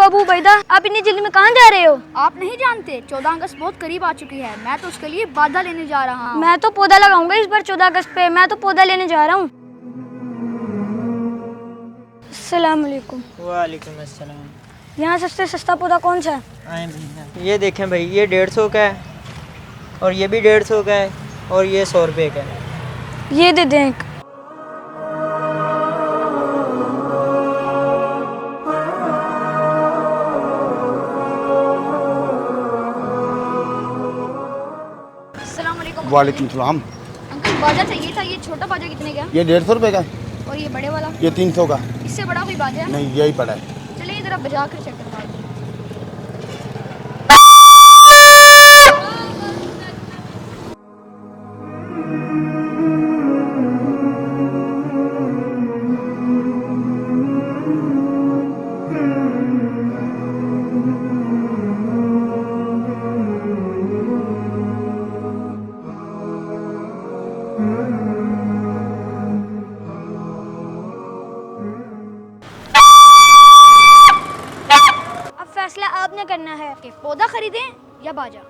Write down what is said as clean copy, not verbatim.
अबू उबैदा, आप इतनी जल्दी में कहाँ जा रहे हो? आप नहीं जानते 14 अगस्त बहुत करीब आ चुकी है। मैं तो उसके लिए पौधा लेने जा रहा हूँ। मैं तो पौधा लगाऊंगा इस बार 14 अगस्त पे। मैं तो पौधा लेने जा रहा हूँ। अस्सलाम वालेकुम। वालेकुम अस्सलाम। यहाँ सबसे सस्ता पौधा कौन सा है? आए भैया, ये देखें भाई, ये 150 का है और ये भी 150 का है और ये 100 रुपये का है। ये दे दें एक। अस्सलाम वालेकुम। वालेकुम सलाम। अंकल बाजा चाहिए था। ये छोटा बाजा कितने का? ये 150 रुपये का है। और ये बड़े वाला? ये 300 का। इससे बड़ा कोई बाजा है? नहीं, यही पड़ा है। चलिए जरा बजा कर चेक करवा दो। अब फैसला आपने करना है। कि पौधा खरीदें या बाजा?